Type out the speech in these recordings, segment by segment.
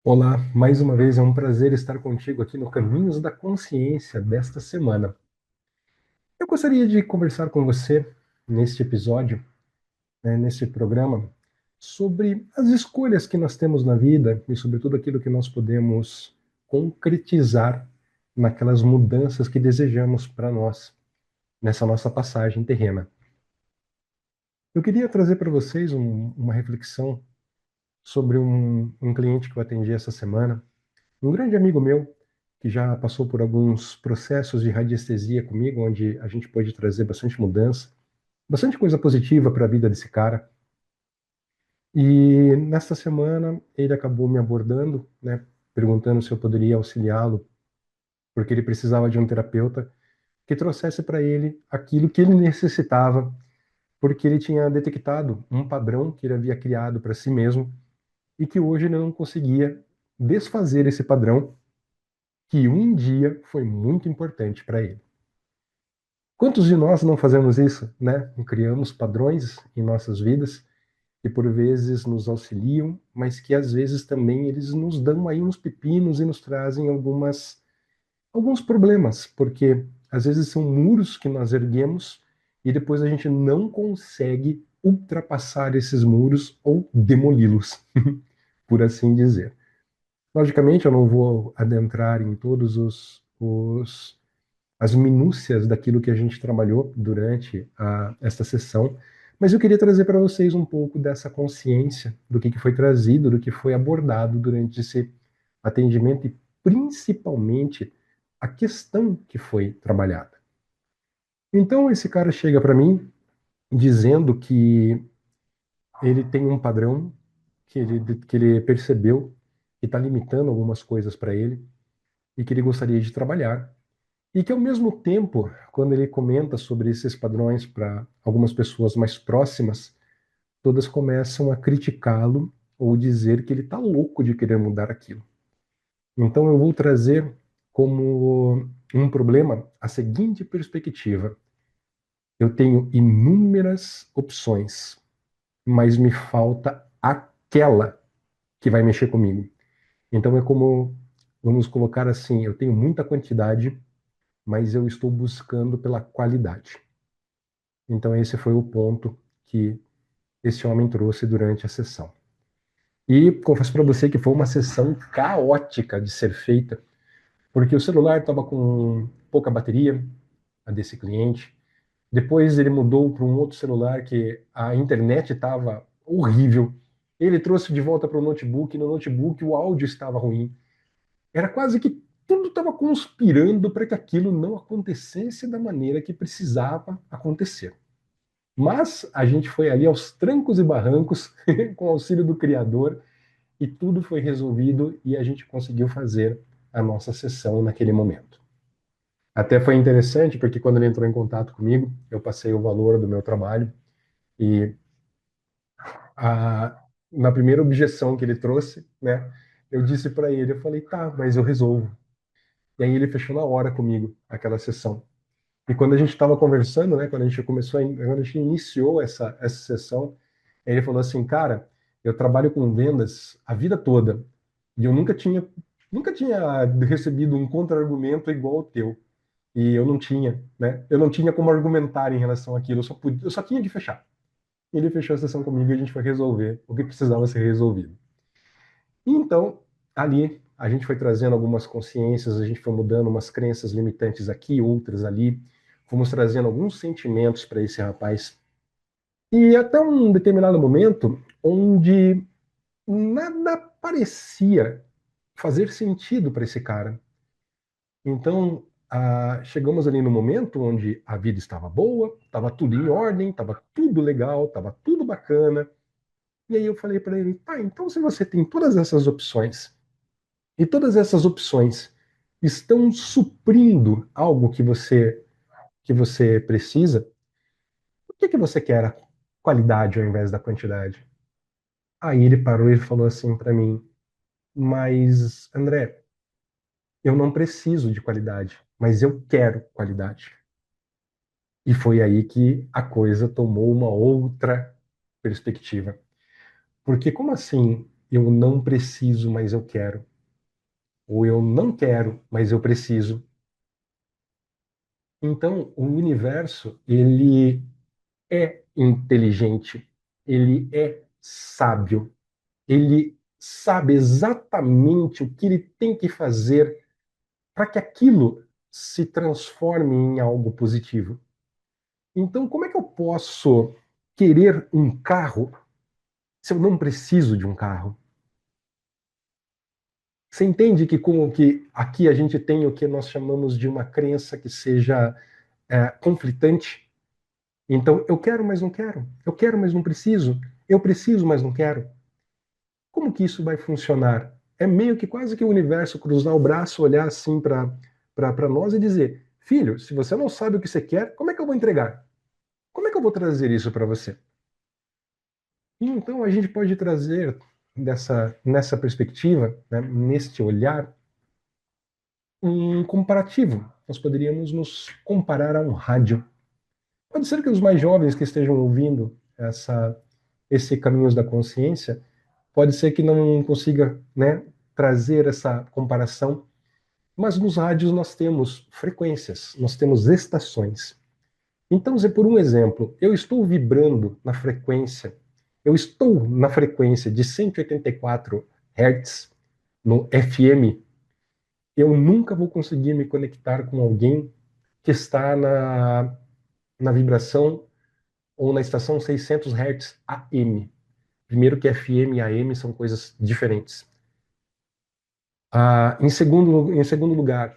Olá, mais uma vez é um prazer estar contigo aqui no Caminhos da Consciência desta semana. Eu gostaria de conversar com você neste episódio, neste programa, sobre as escolhas que nós temos na vida e sobre tudo aquilo que nós podemos concretizar naquelas mudanças que desejamos para nós nessa nossa passagem terrena. Eu queria trazer para vocês uma reflexão sobre um cliente que eu atendi essa semana. Um grande amigo meu, que já passou por alguns processos de radiestesia comigo, onde a gente pôde trazer bastante mudança, bastante coisa positiva para a vida desse cara. E nesta semana ele acabou me abordando, né, perguntando se eu poderia auxiliá-lo, porque ele precisava de um terapeuta que trouxesse para ele aquilo que ele necessitava, porque ele tinha detectado um padrão que ele havia criado para si mesmo e que hoje ele não conseguia desfazer esse padrão que um dia foi muito importante para ele. Quantos de nós não fazemos isso, né? Criamos padrões em nossas vidas que por vezes nos auxiliam, mas que às vezes também eles nos dão aí uns pepinos e nos trazem alguns problemas, porque às vezes são muros que nós erguemos e depois a gente não consegue ultrapassar esses muros ou demoli-los, por assim dizer. Logicamente, eu não vou adentrar em todos as minúcias daquilo que a gente trabalhou durante esta sessão, mas eu queria trazer para vocês um pouco dessa consciência do que foi trazido, do que foi abordado durante esse atendimento e principalmente a questão que foi trabalhada. Então esse cara chega para mim dizendo que ele tem um padrão que ele percebeu que está limitando algumas coisas para ele e que ele gostaria de trabalhar. E que, ao mesmo tempo, quando ele comenta sobre esses padrões para algumas pessoas mais próximas, todas começam a criticá-lo ou dizer que ele está louco de querer mudar aquilo. Então, eu vou trazer como um problema a seguinte perspectiva: eu tenho inúmeras opções, mas me falta aquela que vai mexer comigo. Então, é como, vamos colocar assim, eu tenho muita quantidade, mas eu estou buscando pela qualidade. Então, esse foi o ponto que esse homem trouxe durante a sessão. E confesso para você que foi uma sessão caótica de ser feita, porque o celular estava com pouca bateria, a desse cliente. Depois ele mudou para um outro celular que a internet estava horrível. Ele trouxe de volta para o notebook, e no notebook o áudio estava ruim. Era quase que tudo estava conspirando para que aquilo não acontecesse da maneira que precisava acontecer. Mas a gente foi ali aos trancos e barrancos, com o auxílio do Criador, e tudo foi resolvido e a gente conseguiu fazer a nossa sessão naquele momento. Até foi interessante, porque quando ele entrou em contato comigo, eu passei o valor do meu trabalho e na primeira objeção que ele trouxe, né, eu disse para ele, eu falei, tá, mas eu resolvo. E aí ele fechou na hora comigo aquela sessão. E quando a gente estava conversando, né, quando a gente iniciou essa sessão, ele falou assim, cara, eu trabalho com vendas a vida toda e eu nunca tinha recebido um contra-argumento igual ao teu. E eu não tinha, né? Eu não tinha como argumentar em relação àquilo, eu só tinha que fechar. E ele fechou a sessão comigo e a gente foi resolver o que precisava ser resolvido. E então, ali, a gente foi trazendo algumas consciências, a gente foi mudando umas crenças limitantes aqui, outras ali, fomos trazendo alguns sentimentos para esse rapaz. E até um determinado momento, onde nada parecia fazer sentido para esse cara. Então, chegamos ali no momento onde a vida estava boa, estava tudo em ordem, estava tudo legal, estava tudo bacana. E aí eu falei para ele, tá, então se você tem todas essas opções, e todas essas opções estão suprindo algo que você precisa, por que você quer a qualidade ao invés da quantidade? Aí ele parou e falou assim para mim, mas André, eu não preciso de qualidade, mas eu quero qualidade. E foi aí que a coisa tomou uma outra perspectiva. Porque como assim? eu não preciso, mas eu quero. Ou eu não quero, mas eu preciso. Então, o universo, ele é inteligente, ele é sábio, ele sabe exatamente o que ele tem que fazer para que aquilo se transforme em algo positivo. Então, como é que eu posso querer um carro se eu não preciso de um carro? Você entende que como que aqui a gente tem o que nós chamamos de uma crença que seja conflitante? Então, eu quero, mas não quero. Eu quero, mas não preciso. Eu preciso, mas não quero. Como que isso vai funcionar? É meio que quase que o universo cruzar o braço, olhar assim para nós e dizer: filho, se você não sabe o que você quer, como é que eu vou entregar? Como é que eu vou trazer isso para você? E então a gente pode trazer nessa perspectiva, né, neste olhar, um comparativo. Nós poderíamos nos comparar a um rádio. Pode ser que os mais jovens que estejam ouvindo esse Caminhos da Consciência, pode ser que não consiga, né, trazer essa comparação, mas nos rádios nós temos frequências, nós temos estações. Então, Zé, por um exemplo, eu estou vibrando na frequência, eu estou na frequência de 184 Hz no FM, eu nunca vou conseguir me conectar com alguém que está na vibração ou na estação 600 Hz AM. Primeiro que FM e AM são coisas diferentes. Em segundo lugar,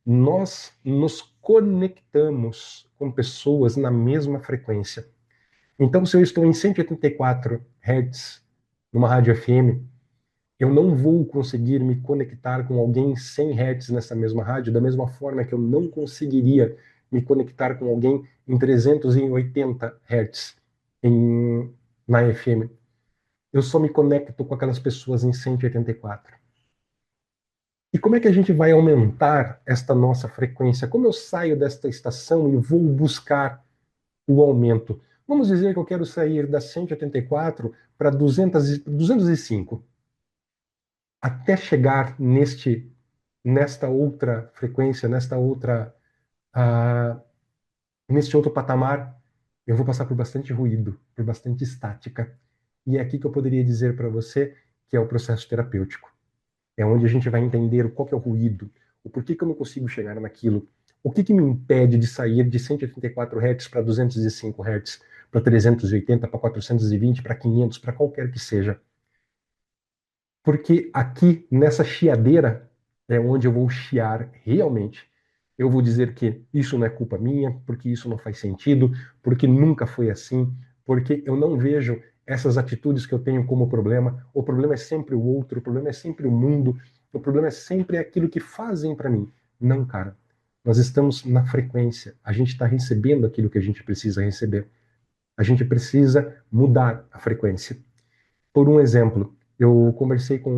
nós nos conectamos com pessoas na mesma frequência. Então, se eu estou em 184 Hz numa rádio FM, eu não vou conseguir me conectar com alguém 100 Hz nessa mesma rádio, da mesma forma que eu não conseguiria me conectar com alguém em 380 Hz na FM. Eu só me conecto com aquelas pessoas em 184. E como é que a gente vai aumentar esta nossa frequência? Como eu saio desta estação e vou buscar o aumento? Vamos dizer que eu quero sair da 184 para 205, até chegar nesta outra frequência, ah, neste outro patamar, eu vou passar por bastante ruído, por bastante estática. E é aqui que eu poderia dizer para você que é o processo terapêutico. É onde a gente vai entender qual que é o ruído, o porquê que eu não consigo chegar naquilo, o que que me impede de sair de 184 Hz para 205 Hz, para 380, para 420, para 500, para qualquer que seja. Porque aqui, nessa chiadeira, é onde eu vou chiar realmente. Eu vou dizer que isso não é culpa minha, porque isso não faz sentido, porque nunca foi assim, porque eu não vejo essas atitudes que eu tenho como problema. O problema é sempre o outro, o problema é sempre o mundo, o problema é sempre aquilo que fazem para mim. Não, cara. Nós estamos na frequência. A gente está recebendo aquilo que a gente precisa receber. A gente precisa mudar a frequência. Por um exemplo, eu conversei com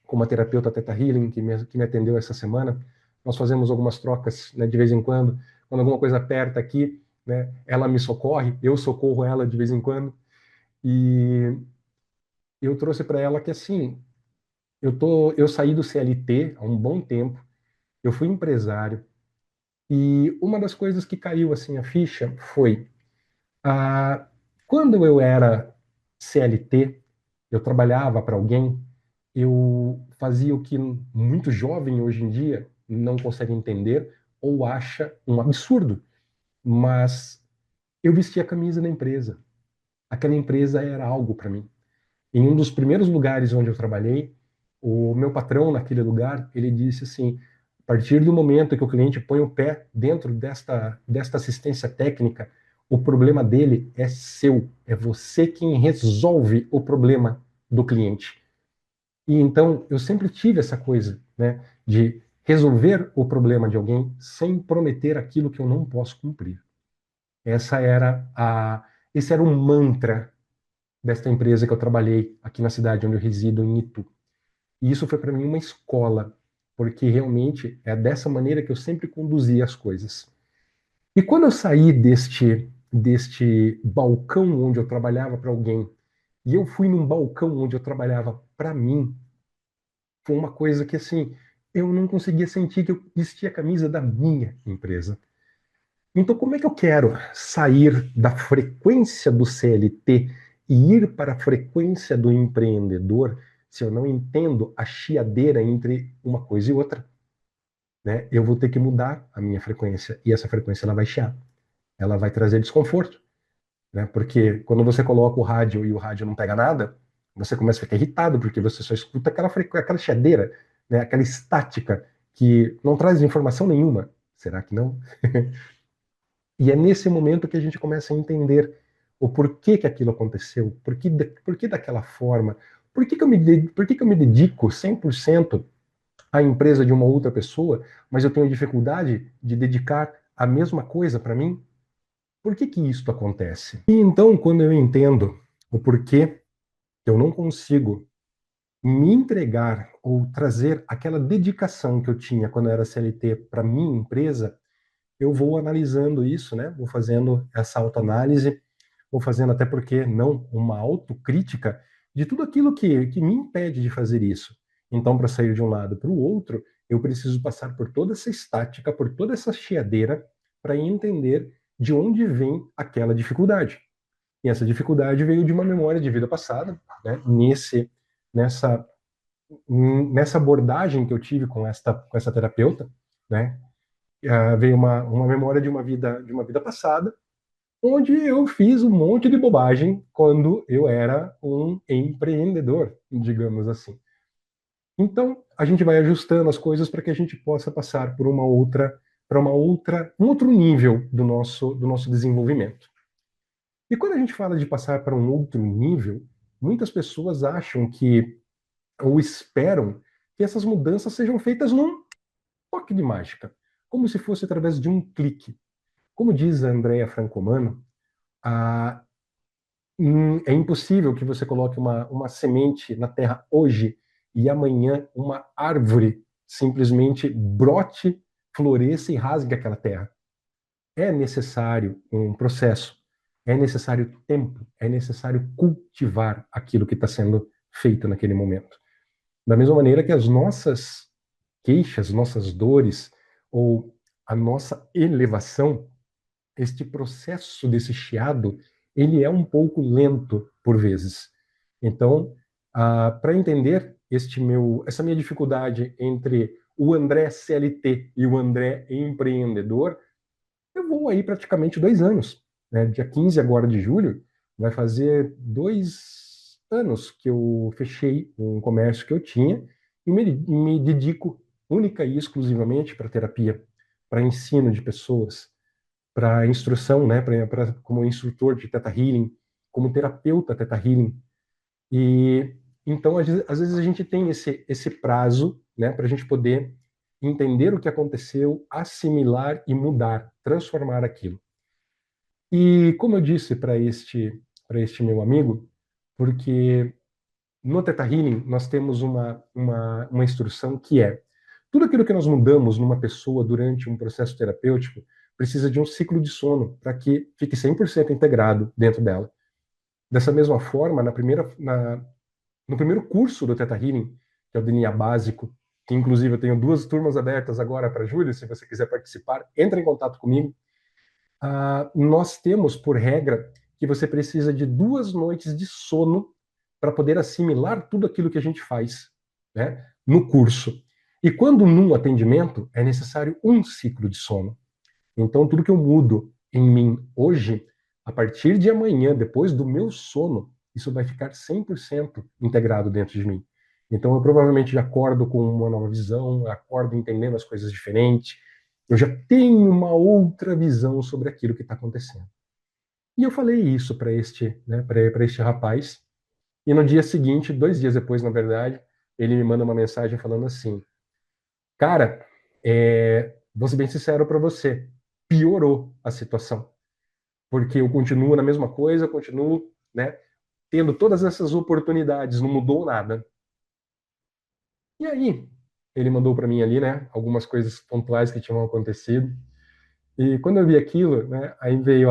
uma terapeuta Theta Healing que me atendeu essa semana. Nós fazemos algumas trocas, né, de vez em quando. Quando alguma coisa aperta aqui, né, ela me socorre, eu socorro ela de vez em quando. E eu trouxe para ela que assim, eu saí do CLT há um bom tempo, eu fui empresário e uma das coisas que caiu assim a ficha foi ah, quando eu era CLT, eu trabalhava para alguém, eu fazia o que muito jovem hoje em dia não consegue entender ou acha um absurdo. Mas eu vestia a camisa da empresa. Aquela empresa era algo para mim. Em um dos primeiros lugares onde eu trabalhei, o meu patrão naquele lugar, ele disse assim: a partir do momento que o cliente põe o pé dentro desta assistência técnica, o problema dele é seu, é você quem resolve o problema do cliente. E então eu sempre tive essa coisa, né, de resolver o problema de alguém sem prometer aquilo que eu não posso cumprir. Essa era a, esse era um mantra desta empresa que eu trabalhei aqui na cidade onde eu resido, em Itu. E isso foi para mim uma escola, porque realmente é dessa maneira que eu sempre conduzi as coisas. E quando eu saí deste balcão onde eu trabalhava para alguém e eu fui num balcão onde eu trabalhava para mim, foi uma coisa que, assim, eu não conseguia sentir que eu vestia a camisa da minha empresa. Então, como é que eu quero sair da frequência do CLT e ir para a frequência do empreendedor se eu não entendo a chiadeira entre uma coisa e outra? Né? Eu vou ter que mudar a minha frequência e essa frequência ela vai chiar, ela vai trazer desconforto, né? Porque quando você coloca o rádio e o rádio não pega nada, você começa a ficar irritado porque você só escuta aquela chiadeira, né? Aquela estática que não traz informação nenhuma. Será que não? E é nesse momento que a gente começa a entender o porquê que aquilo aconteceu, por que daquela forma, por que que eu me dedico 100% à empresa de uma outra pessoa, mas eu tenho dificuldade de dedicar a mesma coisa para mim? Por que que isso acontece? E então, quando eu entendo o porquê eu não consigo me entregar ou trazer aquela dedicação que eu tinha quando eu era CLT para minha empresa, eu vou analisando isso, né? Vou fazendo essa autoanálise, vou fazendo até porque não uma autocrítica de tudo aquilo que me impede de fazer isso. Então, para sair de um lado para o outro, eu preciso passar por toda essa estática, por toda essa chiadeira, para entender de onde vem aquela dificuldade. E essa dificuldade veio de uma memória de vida passada, né? Nessa, nessa abordagem que eu tive com essa terapeuta, né? Veio uma memória de uma vida passada, onde eu fiz um monte de bobagem quando eu era um empreendedor, digamos assim. Então, a gente vai ajustando as coisas para que a gente possa passar por um outro nível do nosso desenvolvimento. E quando a gente fala de passar para um outro nível, muitas pessoas acham que, ou esperam, que essas mudanças sejam feitas num toque de mágica, como se fosse através de um clique. Como diz a Andrea Francomano, a, é impossível que você coloque uma semente na terra hoje e amanhã uma árvore simplesmente brote, floresça e rasgue aquela terra. É necessário um processo, é necessário tempo, é necessário cultivar aquilo que está sendo feito naquele momento. Da mesma maneira que as nossas queixas, nossas dores ou a nossa elevação, este processo desse chiado, ele é um pouco lento por vezes. Então, para entender essa minha dificuldade entre o André CLT e o André empreendedor, eu vou aí praticamente 2 anos. Né? Dia 15 agora de julho, vai fazer 2 anos que eu fechei um comércio que eu tinha e me dedico única e exclusivamente para terapia, para ensino de pessoas, para instrução, né, como instrutor de Theta Healing, como terapeuta Theta Healing. E então, às vezes a gente tem esse prazo, né, para a gente poder entender o que aconteceu, assimilar e mudar, transformar aquilo. E como eu disse para este meu amigo, porque no Theta Healing nós temos uma instrução que é tudo aquilo que nós mudamos numa pessoa durante um processo terapêutico precisa de um ciclo de sono para que fique 100% integrado dentro dela. Dessa mesma forma, no primeiro curso do Theta Healing, que é o DNA básico, que inclusive eu tenho 2 turmas abertas agora para julho, se você quiser participar, entre em contato comigo. Nós temos por regra que você precisa de 2 noites de sono para poder assimilar tudo aquilo que a gente faz, né, no curso. E quando num atendimento é necessário um ciclo de sono. Então, tudo que eu mudo em mim hoje, a partir de amanhã, depois do meu sono, isso vai ficar 100% integrado dentro de mim. Então, eu provavelmente já acordo com uma nova visão, acordo entendendo as coisas diferentes, eu já tenho uma outra visão sobre aquilo que está acontecendo. E eu falei isso para para este rapaz, e no dia seguinte, 2 dias depois, na verdade, ele me manda uma mensagem falando assim: Cara, vou ser bem sincero para você, piorou a situação, porque eu continuo na mesma coisa, continuo, né, tendo todas essas oportunidades, não mudou nada. E aí, ele mandou para mim ali, né, algumas coisas pontuais que tinham acontecido. E quando eu vi aquilo, né, aí veio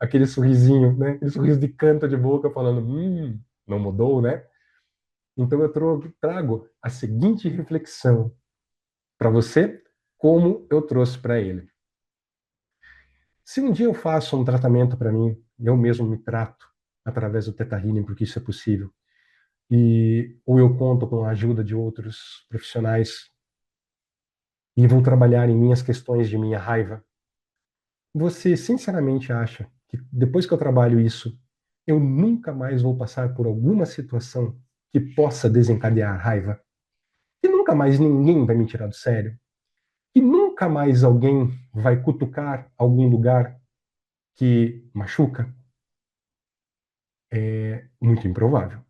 aquele sorrisinho, né? Aquele sorriso de canto de boca falando, não mudou, né? Então eu trago a seguinte reflexão para você, como eu trouxe para ele. Se um dia eu faço um tratamento para mim, eu mesmo me trato através do Theta Healing, porque isso é possível, ou eu conto com a ajuda de outros profissionais e vou trabalhar em minhas questões de minha raiva, você sinceramente acha que depois que eu trabalho isso, eu nunca mais vou passar por alguma situação que possa desencadear raiva? Que nunca mais ninguém vai me tirar do sério? Que nunca mais alguém vai cutucar algum lugar que machuca? É muito improvável.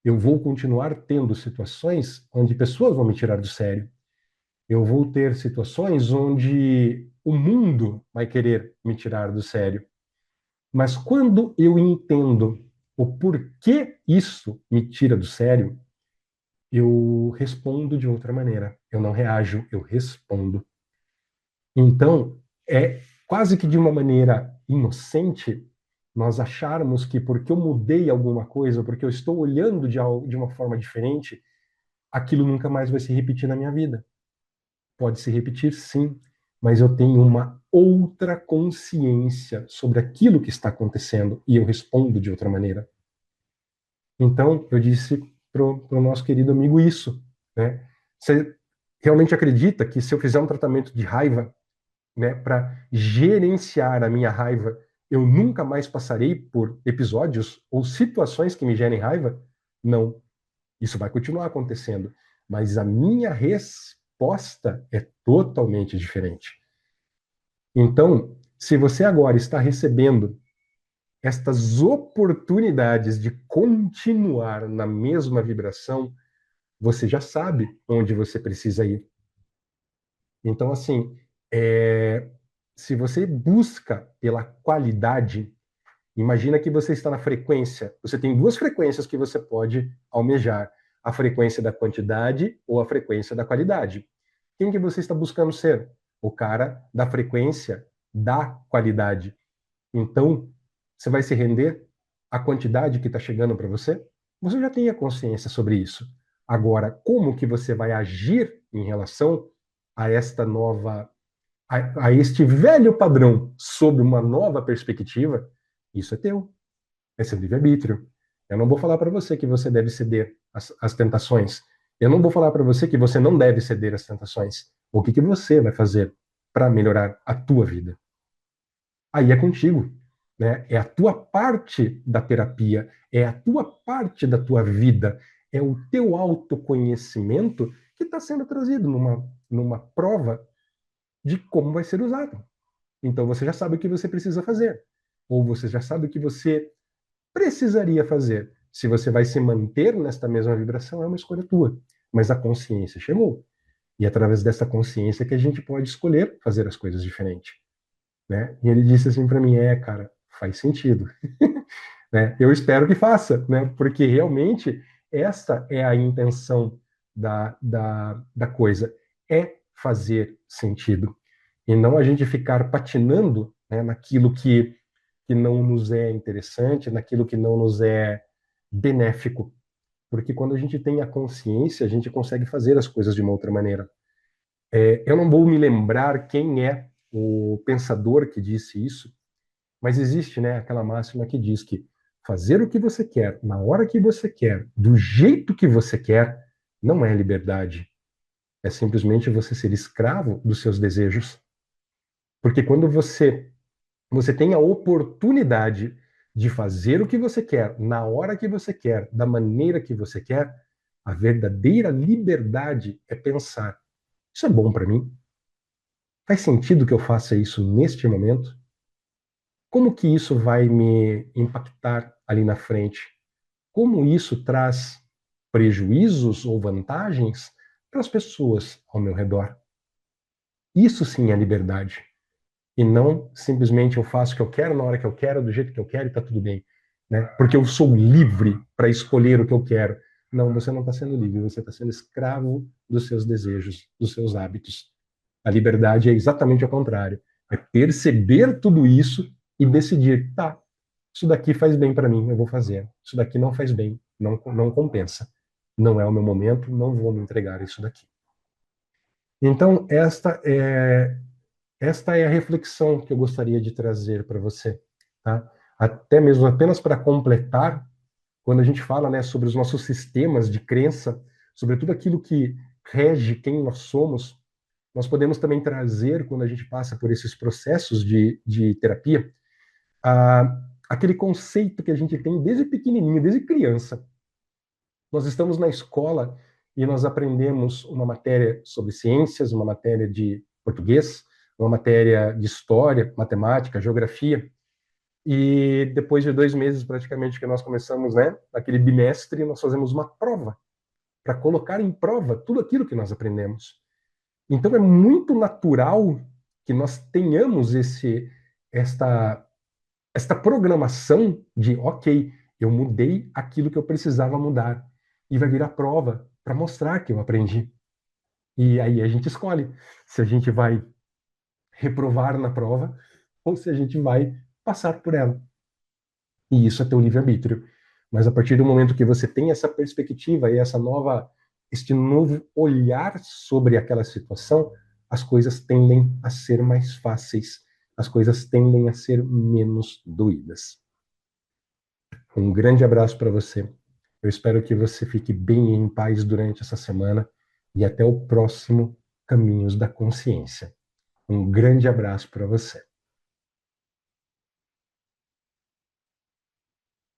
Eu vou continuar tendo situações onde pessoas vão me tirar do sério. Eu vou ter situações onde o mundo vai querer me tirar do sério. Mas quando eu entendo o porquê isso me tira do sério, eu respondo de outra maneira. Eu não reajo, eu respondo. Então, é quase que de uma maneira inocente nós acharmos que porque eu mudei alguma coisa, porque eu estou olhando de uma forma diferente, aquilo nunca mais vai se repetir na minha vida. Pode se repetir, sim, mas eu tenho uma outra consciência sobre aquilo que está acontecendo e eu respondo de outra maneira. Então, eu disse pro nosso querido amigo isso, né? Você realmente acredita que se eu fizer um tratamento de raiva, né, para gerenciar a minha raiva, eu nunca mais passarei por episódios ou situações que me gerem raiva? Não. Isso vai continuar acontecendo, mas a minha resposta é totalmente diferente. Então, se você agora está recebendo estas oportunidades de continuar na mesma vibração, você já sabe onde você precisa ir. Então, assim, se você busca pela qualidade, imagina que você está na frequência. Você tem duas frequências que você pode almejar: a frequência da quantidade ou a frequência da qualidade. Quem que você está buscando ser? O cara da frequência da qualidade. Então, você vai se render à quantidade que está chegando para você? Você já tem a consciência sobre isso. Agora, como que você vai agir em relação a esta nova, a este velho padrão sob uma nova perspectiva? Isso é teu, é seu livre-arbítrio. Eu não vou falar para você que você deve ceder às tentações. Eu não vou falar para você que você não deve ceder às tentações. O que você vai fazer para melhorar a tua vida? Aí é contigo, né? É a tua parte da terapia, é a tua parte da tua vida, é o teu autoconhecimento que está sendo trazido numa prova de como vai ser usado. Então você já sabe o que você precisa fazer, ou você já sabe o que você precisaria fazer. Se você vai se manter nesta mesma vibração, é uma escolha tua. Mas a consciência chegou. E é através dessa consciência que a gente pode escolher fazer as coisas diferentes. Né? E ele disse assim para mim, cara, faz sentido. Né? Eu espero que faça, né? Porque realmente essa é a intenção da coisa, é fazer sentido. E não a gente ficar patinando, né, naquilo que não nos é interessante, naquilo que não nos é benéfico. Porque quando a gente tem a consciência, a gente consegue fazer as coisas de uma outra maneira. Eu não vou me lembrar quem é o pensador que disse isso, mas existe, né, aquela máxima que diz que fazer o que você quer, na hora que você quer, do jeito que você quer, não é liberdade. É simplesmente você ser escravo dos seus desejos. Porque quando você tem a oportunidade de fazer o que você quer, na hora que você quer, da maneira que você quer, a verdadeira liberdade é pensar: isso é bom para mim? Faz sentido que eu faça isso neste momento? Como que isso vai me impactar ali na frente? Como isso traz prejuízos ou vantagens para as pessoas ao meu redor? Isso sim é liberdade. E não simplesmente eu faço o que eu quero na hora que eu quero, do jeito que eu quero e está tudo bem. Né? Porque eu sou livre para escolher o que eu quero. Não, você não está sendo livre, você está sendo escravo dos seus desejos, dos seus hábitos. A liberdade é exatamente o contrário. É perceber tudo isso e decidir, tá, isso daqui faz bem para mim, eu vou fazer. Isso daqui não faz bem, não compensa. Não é o meu momento, não vou me entregar a isso daqui. Então, esta é a reflexão que eu gostaria de trazer para você, tá? Até mesmo apenas para completar, quando a gente fala, né, sobre os nossos sistemas de crença, sobre tudo aquilo que rege quem nós somos, nós podemos também trazer, quando a gente passa por esses processos de terapia, aquele conceito que a gente tem desde pequenininho, desde criança. Nós estamos na escola e nós aprendemos uma matéria sobre ciências, uma matéria de português, uma matéria de história, matemática, geografia. E depois de 2 meses, praticamente, que nós começamos, né, aquele bimestre, nós fazemos uma prova para colocar em prova tudo aquilo que nós aprendemos. Então é muito natural que nós tenhamos esta, esta programação de, ok, eu mudei aquilo que eu precisava mudar e vai vir a prova para mostrar que eu aprendi. E aí a gente escolhe se a gente vai reprovar na prova ou se a gente vai passar por ela. E isso é teu livre-arbítrio. Mas a partir do momento que você tem essa perspectiva e este novo olhar sobre aquela situação, as coisas tendem a ser mais fáceis, as coisas tendem a ser menos doídas. Um grande abraço para você. Eu espero que você fique bem em paz durante essa semana e até o próximo Caminhos da Consciência. Um grande abraço para você.